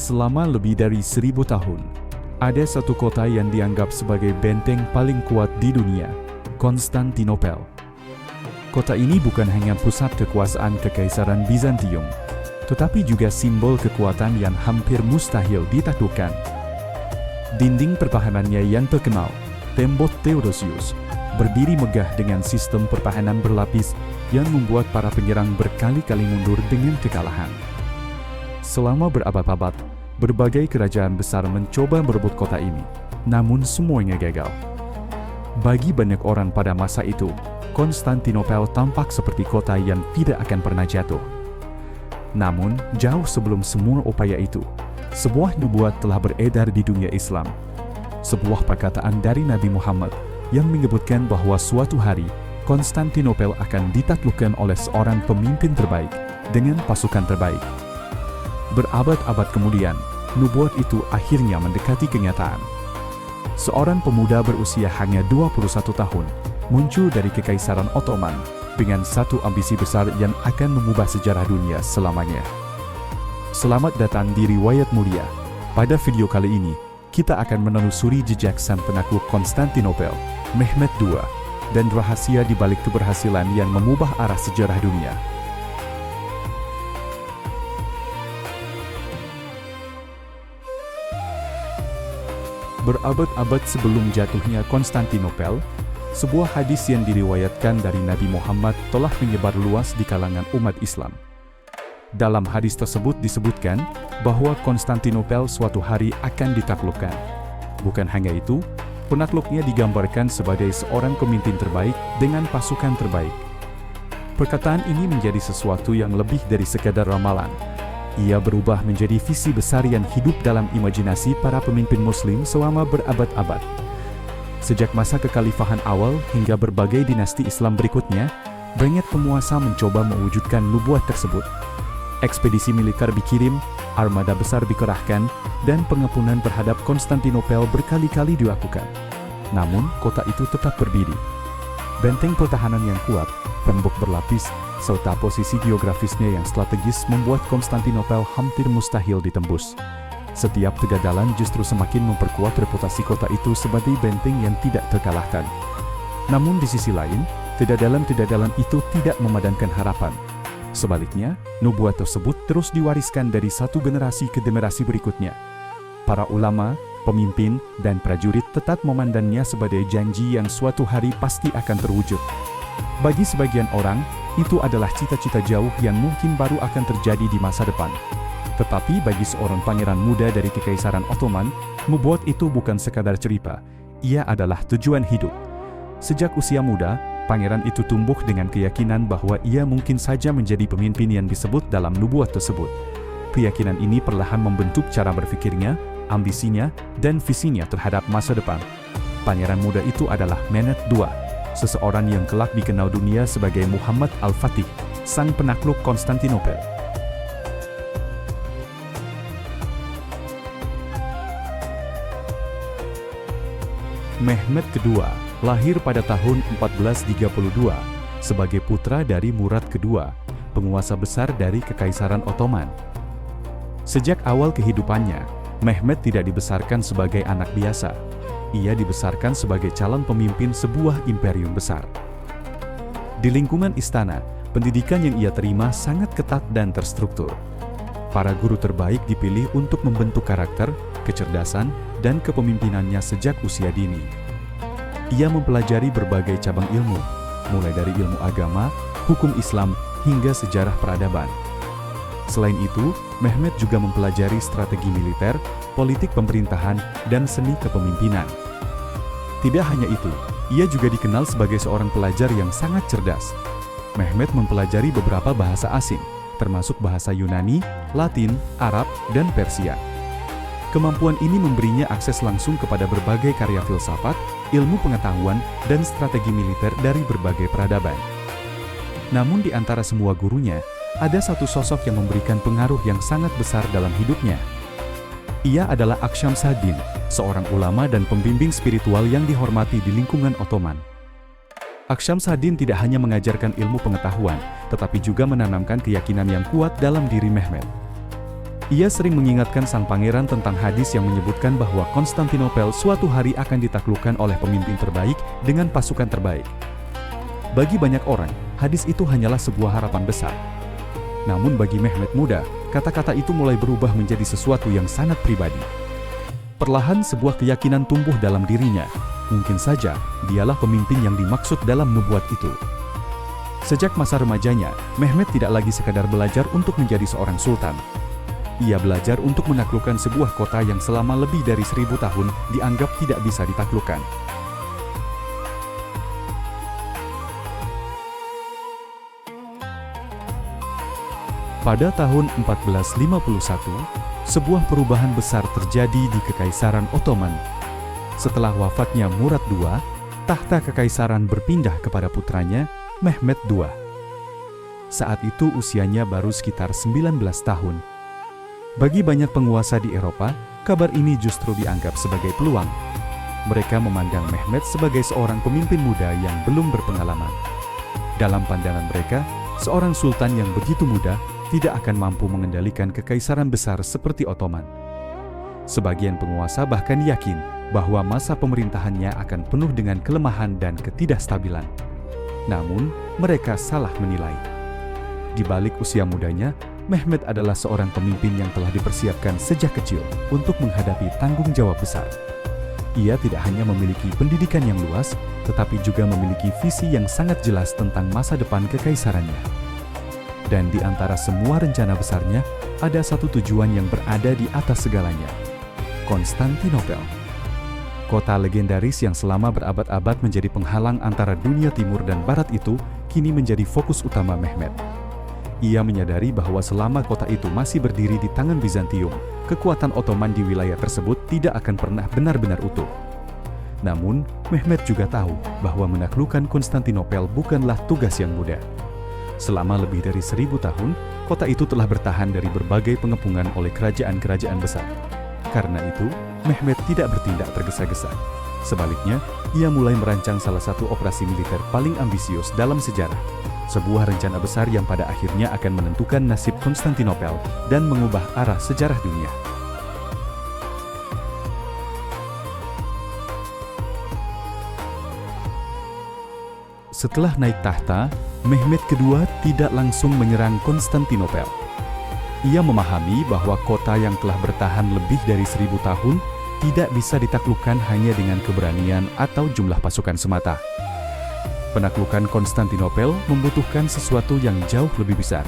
Selama lebih dari 1000 tahun, ada satu kota yang dianggap sebagai benteng paling kuat di dunia, Konstantinopel. Kota ini bukan hanya pusat kekuasaan Kekaisaran Bizantium, tetapi juga simbol kekuatan yang hampir mustahil ditaklukkan. Dinding pertahanannya yang terkenal, tembok Theodosius, berdiri megah dengan sistem pertahanan berlapis yang membuat para penyerang berkali-kali mundur dengan kekalahan. Selama berabad-abad, berbagai kerajaan besar mencoba merebut kota ini, namun semuanya gagal. Bagi banyak orang pada masa itu, Konstantinopel tampak seperti kota yang tidak akan pernah jatuh. Namun, jauh sebelum semua upaya itu, sebuah nubuat telah beredar di dunia Islam. Sebuah perkataan dari Nabi Muhammad yang menyebutkan bahwa suatu hari, Konstantinopel akan ditaklukkan oleh seorang pemimpin terbaik dengan pasukan terbaik. Berabad-abad kemudian, nubuat itu akhirnya mendekati kenyataan. Seorang pemuda berusia hanya 21 tahun muncul dari Kekaisaran Ottoman dengan satu ambisi besar yang akan mengubah sejarah dunia selamanya. Selamat datang di Riwayat Mulia. Pada video kali ini, kita akan menelusuri jejak sang penakluk Konstantinopel, Mehmed II, dan rahasia di balik keberhasilan yang mengubah arah sejarah dunia. Berabad-abad sebelum jatuhnya Konstantinopel, sebuah hadis yang diriwayatkan dari Nabi Muhammad telah menyebar luas di kalangan umat Islam. Dalam hadis tersebut disebutkan bahwa Konstantinopel suatu hari akan ditaklukkan. Bukan hanya itu, penakluknya digambarkan sebagai seorang pemimpin terbaik dengan pasukan terbaik. Perkataan ini menjadi sesuatu yang lebih dari sekadar ramalan. Ia berubah menjadi visi besar yang hidup dalam imajinasi para pemimpin Muslim selama berabad-abad. Sejak masa kekhalifahan awal hingga berbagai dinasti Islam berikutnya, banyak penguasa mencoba mewujudkan nubuat tersebut. Ekspedisi militer dikirim, armada besar dikerahkan, dan pengepungan terhadap Konstantinopel berkali-kali dilakukan. Namun, kota itu tetap berdiri. Benteng pertahanan yang kuat, tembok berlapis, serta posisi geografisnya yang strategis membuat Konstantinopel hampir mustahil ditembus. Setiap kegagalan justru semakin memperkuat reputasi kota itu sebagai benteng yang tidak terkalahkan. Namun di sisi lain, kegagalan-kegagalan itu tidak memadamkan harapan. Sebaliknya, nubuat tersebut terus diwariskan dari satu generasi ke generasi berikutnya. Para ulama, pemimpin, dan prajurit tetap memandangnya sebagai janji yang suatu hari pasti akan terwujud. Bagi sebagian orang, itu adalah cita-cita jauh yang mungkin baru akan terjadi di masa depan. Tetapi bagi seorang pangeran muda dari Kekaisaran Ottoman, nubuat itu bukan sekadar cerita, ia adalah tujuan hidup. Sejak usia muda, pangeran itu tumbuh dengan keyakinan bahwa ia mungkin saja menjadi pemimpin yang disebut dalam nubuat tersebut. Keyakinan ini perlahan membentuk cara berpikirnya, ambisinya, dan visinya terhadap masa depan. Pangeran muda itu adalah Mehmed II, seseorang yang kelak dikenal dunia sebagai Muhammad Al-Fatih, sang penakluk Konstantinopel. Mehmed II lahir pada tahun 1432 sebagai putra dari Murad II, penguasa besar dari Kekaisaran Ottoman. Sejak awal kehidupannya, Mehmed tidak dibesarkan sebagai anak biasa. Ia dibesarkan sebagai calon pemimpin sebuah imperium besar. Di lingkungan istana, pendidikan yang ia terima sangat ketat dan terstruktur. Para guru terbaik dipilih untuk membentuk karakter, kecerdasan, dan kepemimpinannya sejak usia dini. Ia mempelajari berbagai cabang ilmu, mulai dari ilmu agama, hukum Islam, hingga sejarah peradaban. Selain itu, Mehmed juga mempelajari strategi militer, politik pemerintahan, dan seni kepemimpinan. Tidak hanya itu, ia juga dikenal sebagai seorang pelajar yang sangat cerdas. Mehmed mempelajari beberapa bahasa asing, termasuk bahasa Yunani, Latin, Arab, dan Persia. Kemampuan ini memberinya akses langsung kepada berbagai karya filsafat, ilmu pengetahuan, dan strategi militer dari berbagai peradaban. Namun di antara semua gurunya, ada satu sosok yang memberikan pengaruh yang sangat besar dalam hidupnya. Ia adalah Aksyamsaddin, seorang ulama dan pembimbing spiritual yang dihormati di lingkungan Ottoman. Aksyamsaddin tidak hanya mengajarkan ilmu pengetahuan, tetapi juga menanamkan keyakinan yang kuat dalam diri Mehmed. Ia sering mengingatkan sang pangeran tentang hadis yang menyebutkan bahwa Konstantinopel suatu hari akan ditaklukkan oleh pemimpin terbaik dengan pasukan terbaik. Bagi banyak orang, hadis itu hanyalah sebuah harapan besar. Namun bagi Mehmed muda, kata-kata itu mulai berubah menjadi sesuatu yang sangat pribadi. Perlahan sebuah keyakinan tumbuh dalam dirinya. Mungkin saja dialah pemimpin yang dimaksud dalam nubuat itu. Sejak masa remajanya, Mehmed tidak lagi sekadar belajar untuk menjadi seorang sultan. Ia belajar untuk menaklukkan sebuah kota yang selama lebih dari 1000 tahun dianggap tidak bisa ditaklukkan. Pada tahun 1451, sebuah perubahan besar terjadi di Kekaisaran Ottoman. Setelah wafatnya Murad II, tahta kekaisaran berpindah kepada putranya, Mehmed II. Saat itu usianya baru sekitar 19 tahun. Bagi banyak penguasa di Eropa, kabar ini justru dianggap sebagai peluang. Mereka memandang Mehmed sebagai seorang pemimpin muda yang belum berpengalaman. Dalam pandangan mereka, seorang sultan yang begitu muda tidak akan mampu mengendalikan kekaisaran besar seperti Ottoman. Sebagian penguasa bahkan yakin bahwa masa pemerintahannya akan penuh dengan kelemahan dan ketidakstabilan. Namun, mereka salah menilai. Di balik usia mudanya, Mehmed adalah seorang pemimpin yang telah dipersiapkan sejak kecil untuk menghadapi tanggung jawab besar. Ia tidak hanya memiliki pendidikan yang luas, tetapi juga memiliki visi yang sangat jelas tentang masa depan kekaisarannya. Dan di antara semua rencana besarnya, ada satu tujuan yang berada di atas segalanya: Konstantinopel. Kota legendaris yang selama berabad-abad menjadi penghalang antara dunia timur dan barat itu, kini menjadi fokus utama Mehmed. Ia menyadari bahwa selama kota itu masih berdiri di tangan Bizantium, kekuatan Ottoman di wilayah tersebut tidak akan pernah benar-benar utuh. Namun, Mehmed juga tahu bahwa menaklukkan Konstantinopel bukanlah tugas yang mudah. Selama lebih dari 1000 tahun, kota itu telah bertahan dari berbagai pengepungan oleh kerajaan-kerajaan besar. Karena itu, Mehmed tidak bertindak tergesa-gesa. Sebaliknya, ia mulai merancang salah satu operasi militer paling ambisius dalam sejarah. Sebuah rencana besar yang pada akhirnya akan menentukan nasib Konstantinopel dan mengubah arah sejarah dunia. Setelah naik tahta, Mehmed II tidak langsung menyerang Konstantinopel. Ia memahami bahwa kota yang telah bertahan lebih dari 1000 tahun tidak bisa ditaklukkan hanya dengan keberanian atau jumlah pasukan semata. Penaklukan Konstantinopel membutuhkan sesuatu yang jauh lebih besar,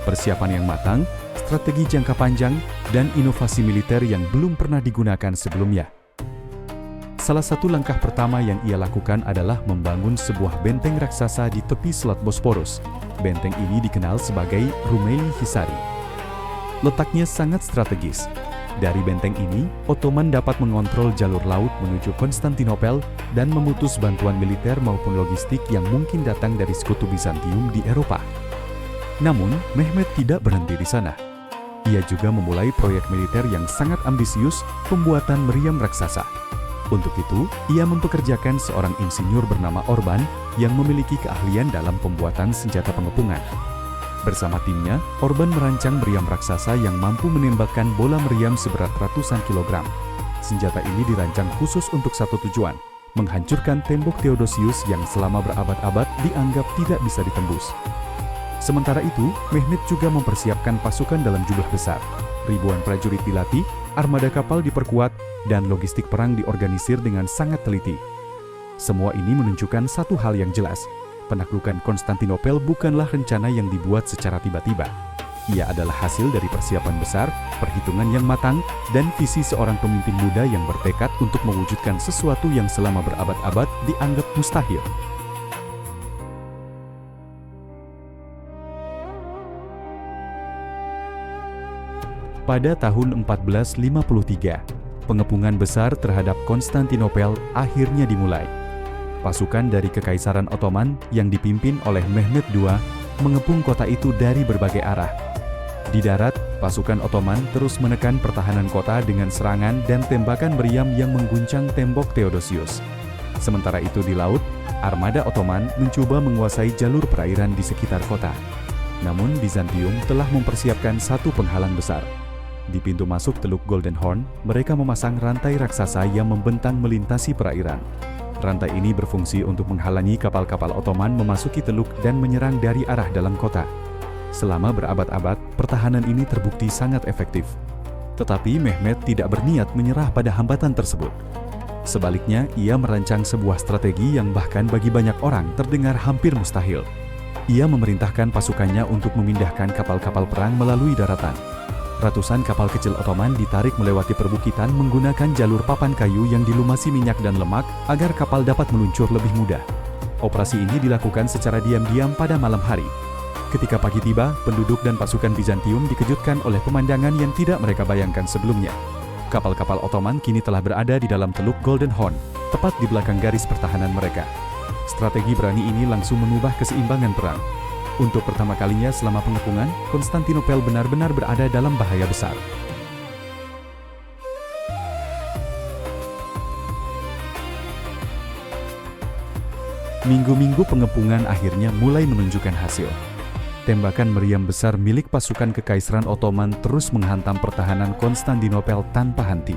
persiapan yang matang, strategi jangka panjang, dan inovasi militer yang belum pernah digunakan sebelumnya. Salah satu langkah pertama yang ia lakukan adalah membangun sebuah benteng raksasa di tepi Selat Bosporus. Benteng ini dikenal sebagai Rumeli Hisari. Letaknya sangat strategis. Dari benteng ini, Ottoman dapat mengontrol jalur laut menuju Konstantinopel dan memutus bantuan militer maupun logistik yang mungkin datang dari sekutu Bizantium di Eropa. Namun, Mehmed tidak berhenti di sana. Ia juga memulai proyek militer yang sangat ambisius, pembuatan meriam raksasa. Untuk itu, ia mempekerjakan seorang insinyur bernama Orban yang memiliki keahlian dalam pembuatan senjata pengepungan. Bersama timnya, Orban merancang meriam raksasa yang mampu menembakkan bola meriam seberat ratusan kilogram. Senjata ini dirancang khusus untuk satu tujuan, menghancurkan tembok Theodosius yang selama berabad-abad dianggap tidak bisa ditembus. Sementara itu, Mehmed juga mempersiapkan pasukan dalam jumlah besar. Ribuan prajurit dilatih, armada kapal diperkuat, dan logistik perang diorganisir dengan sangat teliti. Semua ini menunjukkan satu hal yang jelas: penaklukan Konstantinopel bukanlah rencana yang dibuat secara tiba-tiba. Ia adalah hasil dari persiapan besar, perhitungan yang matang, dan visi seorang pemimpin muda yang bertekad untuk mewujudkan sesuatu yang selama berabad-abad dianggap mustahil. Pada tahun 1453, pengepungan besar terhadap Konstantinopel akhirnya dimulai. Pasukan dari Kekaisaran Ottoman yang dipimpin oleh Mehmed II mengepung kota itu dari berbagai arah. Di darat, pasukan Ottoman terus menekan pertahanan kota dengan serangan dan tembakan meriam yang mengguncang tembok Theodosius. Sementara itu di laut, armada Ottoman mencoba menguasai jalur perairan di sekitar kota. Namun Bizantium telah mempersiapkan satu penghalang besar. Di pintu masuk Teluk Golden Horn, mereka memasang rantai raksasa yang membentang melintasi perairan. Rantai ini berfungsi untuk menghalangi kapal-kapal Ottoman memasuki teluk dan menyerang dari arah dalam kota. Selama berabad-abad, pertahanan ini terbukti sangat efektif. Tetapi Mehmed tidak berniat menyerah pada hambatan tersebut. Sebaliknya, ia merancang sebuah strategi yang bahkan bagi banyak orang terdengar hampir mustahil. Ia memerintahkan pasukannya untuk memindahkan kapal-kapal perang melalui daratan. Ratusan kapal kecil Ottoman ditarik melewati perbukitan menggunakan jalur papan kayu yang dilumasi minyak dan lemak agar kapal dapat meluncur lebih mudah. Operasi ini dilakukan secara diam-diam pada malam hari. Ketika pagi tiba, penduduk dan pasukan Bizantium dikejutkan oleh pemandangan yang tidak mereka bayangkan sebelumnya. Kapal-kapal Ottoman kini telah berada di dalam Teluk Golden Horn, tepat di belakang garis pertahanan mereka. Strategi berani ini langsung mengubah keseimbangan perang. Untuk pertama kalinya selama pengepungan, Konstantinopel benar-benar berada dalam bahaya besar. Minggu-minggu pengepungan akhirnya mulai menunjukkan hasil. Tembakan meriam besar milik pasukan Kekaisaran Ottoman terus menghantam pertahanan Konstantinopel tanpa henti.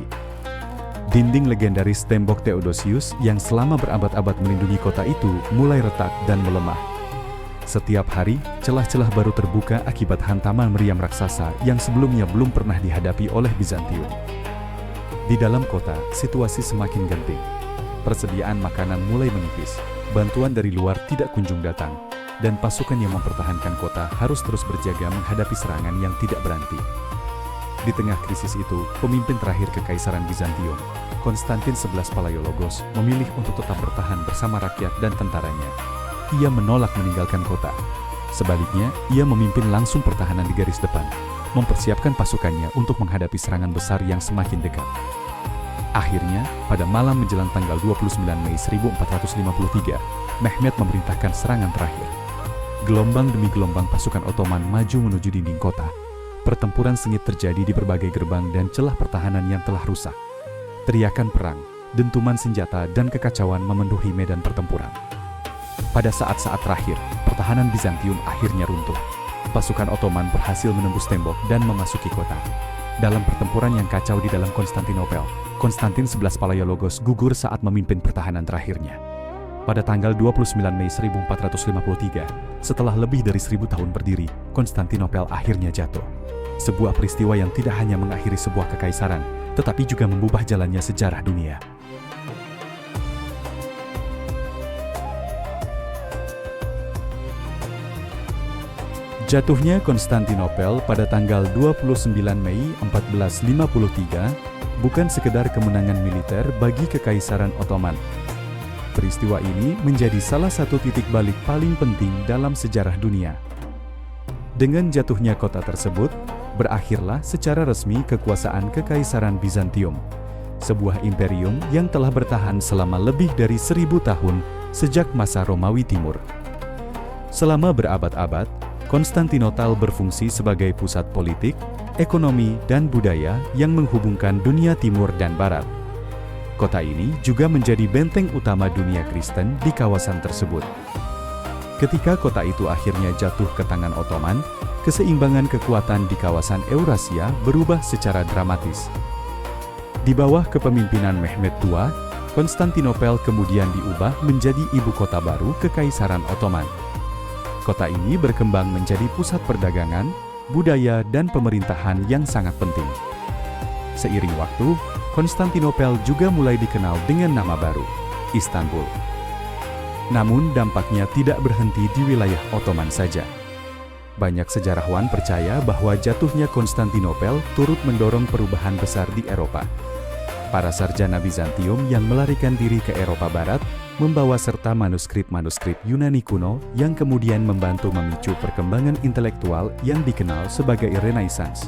Dinding legendaris tembok Theodosius yang selama berabad-abad melindungi kota itu mulai retak dan melemah. Setiap hari, celah-celah baru terbuka akibat hantaman meriam raksasa yang sebelumnya belum pernah dihadapi oleh Bizantium. Di dalam kota, situasi semakin genting. Persediaan makanan mulai menipis, bantuan dari luar tidak kunjung datang, dan pasukan yang mempertahankan kota harus terus berjaga menghadapi serangan yang tidak berhenti. Di tengah krisis itu, pemimpin terakhir Kekaisaran Bizantium, Konstantin XI Palaiologos, memilih untuk tetap bertahan bersama rakyat dan tentaranya. Ia menolak meninggalkan kota. Sebaliknya, ia memimpin langsung pertahanan di garis depan, mempersiapkan pasukannya untuk menghadapi serangan besar yang semakin dekat. Akhirnya, pada malam menjelang tanggal 29 Mei 1453, Mehmed memerintahkan serangan terakhir. Gelombang demi gelombang pasukan Ottoman maju menuju dinding kota. Pertempuran sengit terjadi di berbagai gerbang dan celah pertahanan yang telah rusak. Teriakan perang, dentuman senjata, dan kekacauan memenuhi medan pertempuran. Pada saat-saat terakhir, pertahanan Bizantium akhirnya runtuh. Pasukan Ottoman berhasil menembus tembok dan memasuki kota. Dalam pertempuran yang kacau di dalam Konstantinopel, Konstantin XI Palaiologos gugur saat memimpin pertahanan terakhirnya. Pada tanggal 29 Mei 1453, setelah lebih dari 1000 tahun berdiri, Konstantinopel akhirnya jatuh. Sebuah peristiwa yang tidak hanya mengakhiri sebuah kekaisaran, tetapi juga mengubah jalannya sejarah dunia. Jatuhnya Konstantinopel pada tanggal 29 Mei 1453 bukan sekedar kemenangan militer bagi Kekaisaran Ottoman. Peristiwa ini menjadi salah satu titik balik paling penting dalam sejarah dunia. Dengan jatuhnya kota tersebut, berakhirlah secara resmi kekuasaan Kekaisaran Bizantium, sebuah imperium yang telah bertahan selama lebih dari 1000 tahun sejak masa Romawi Timur. Selama berabad-abad, Konstantinopel berfungsi sebagai pusat politik, ekonomi, dan budaya yang menghubungkan dunia timur dan barat. Kota ini juga menjadi benteng utama dunia Kristen di kawasan tersebut. Ketika kota itu akhirnya jatuh ke tangan Ottoman, keseimbangan kekuatan di kawasan Eurasia berubah secara dramatis. Di bawah kepemimpinan Mehmed II, Konstantinopel kemudian diubah menjadi ibu kota baru Kekaisaran Ottoman. Kota ini berkembang menjadi pusat perdagangan, budaya, dan pemerintahan yang sangat penting. Seiring waktu, Konstantinopel juga mulai dikenal dengan nama baru, Istanbul. Namun dampaknya tidak berhenti di wilayah Ottoman saja. Banyak sejarawan percaya bahwa jatuhnya Konstantinopel turut mendorong perubahan besar di Eropa. Para sarjana Bizantium yang melarikan diri ke Eropa Barat membawa serta manuskrip-manuskrip Yunani kuno yang kemudian membantu memicu perkembangan intelektual yang dikenal sebagai Renaissance.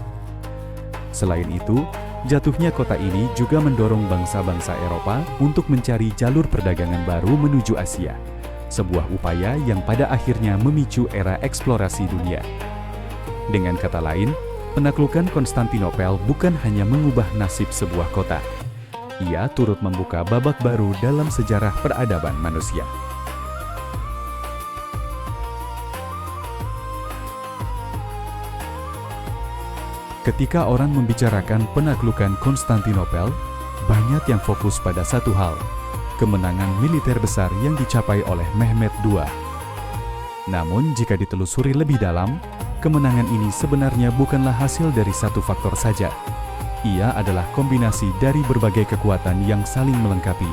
Selain itu, jatuhnya kota ini juga mendorong bangsa-bangsa Eropa untuk mencari jalur perdagangan baru menuju Asia, sebuah upaya yang pada akhirnya memicu era eksplorasi dunia. Dengan kata lain, penaklukan Konstantinopel bukan hanya mengubah nasib sebuah kota. Ia turut membuka babak baru dalam sejarah peradaban manusia. Ketika orang membicarakan penaklukan Konstantinopel, banyak yang fokus pada satu hal, kemenangan militer besar yang dicapai oleh Mehmed II. Namun jika ditelusuri lebih dalam, kemenangan ini sebenarnya bukanlah hasil dari satu faktor saja. Ia adalah kombinasi dari berbagai kekuatan yang saling melengkapi.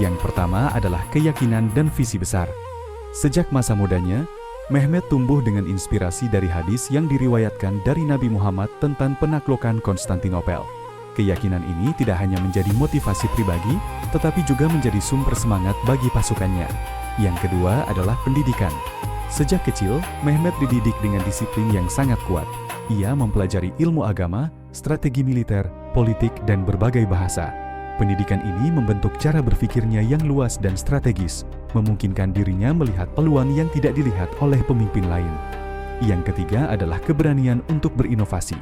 Yang pertama adalah keyakinan dan visi besar. Sejak masa mudanya, Mehmed tumbuh dengan inspirasi dari hadis yang diriwayatkan dari Nabi Muhammad tentang penaklukan Konstantinopel. Keyakinan ini tidak hanya menjadi motivasi pribadi, tetapi juga menjadi sumber semangat bagi pasukannya. Yang kedua adalah pendidikan. Sejak kecil, Mehmed dididik dengan disiplin yang sangat kuat. Ia mempelajari ilmu agama, strategi militer, politik, dan berbagai bahasa. Pendidikan ini membentuk cara berpikirnya yang luas dan strategis, memungkinkan dirinya melihat peluang yang tidak dilihat oleh pemimpin lain. Yang ketiga adalah keberanian untuk berinovasi.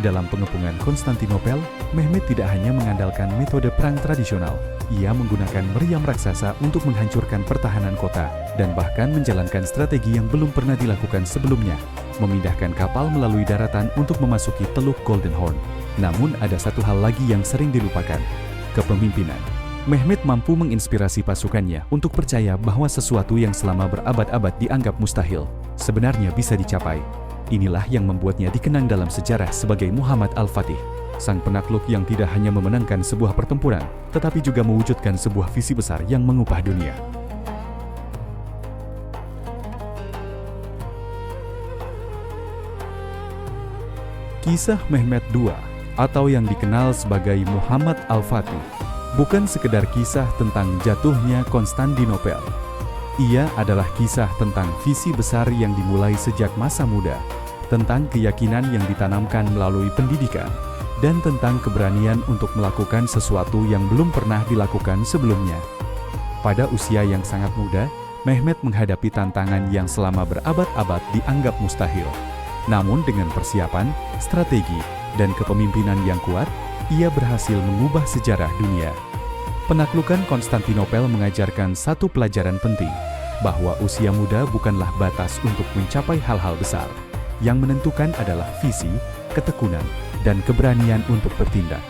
Dalam pengepungan Konstantinopel, Mehmed tidak hanya mengandalkan metode perang tradisional. Ia menggunakan meriam raksasa untuk menghancurkan pertahanan kota, dan bahkan menjalankan strategi yang belum pernah dilakukan sebelumnya, memindahkan kapal melalui daratan untuk memasuki Teluk Golden Horn. Namun ada satu hal lagi yang sering dilupakan, kepemimpinan. Mehmed mampu menginspirasi pasukannya untuk percaya bahwa sesuatu yang selama berabad-abad dianggap mustahil, sebenarnya bisa dicapai. Inilah yang membuatnya dikenang dalam sejarah sebagai Muhammad Al-Fatih, sang penakluk yang tidak hanya memenangkan sebuah pertempuran, tetapi juga mewujudkan sebuah visi besar yang mengubah dunia. Kisah Mehmed II, atau yang dikenal sebagai Muhammad Al-Fatih, bukan sekedar kisah tentang jatuhnya Konstantinopel. Ia adalah kisah tentang visi besar yang dimulai sejak masa muda, tentang keyakinan yang ditanamkan melalui pendidikan, dan tentang keberanian untuk melakukan sesuatu yang belum pernah dilakukan sebelumnya. Pada usia yang sangat muda, Mehmed menghadapi tantangan yang selama berabad-abad dianggap mustahil. Namun dengan persiapan, strategi, dan kepemimpinan yang kuat, ia berhasil mengubah sejarah dunia. Penaklukan Konstantinopel mengajarkan satu pelajaran penting, bahwa usia muda bukanlah batas untuk mencapai hal-hal besar. Yang menentukan adalah visi, ketekunan, dan keberanian untuk bertindak.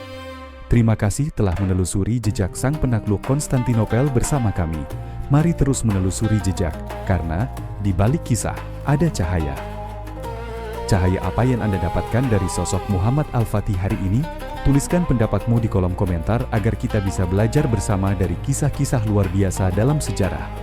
Terima kasih telah menelusuri jejak sang penakluk Konstantinopel bersama kami. Mari terus menelusuri jejak, karena di balik kisah ada cahaya. Cahaya apa yang Anda dapatkan dari sosok Muhammad Al-Fatih hari ini? Tuliskan pendapatmu di kolom komentar agar kita bisa belajar bersama dari kisah-kisah luar biasa dalam sejarah.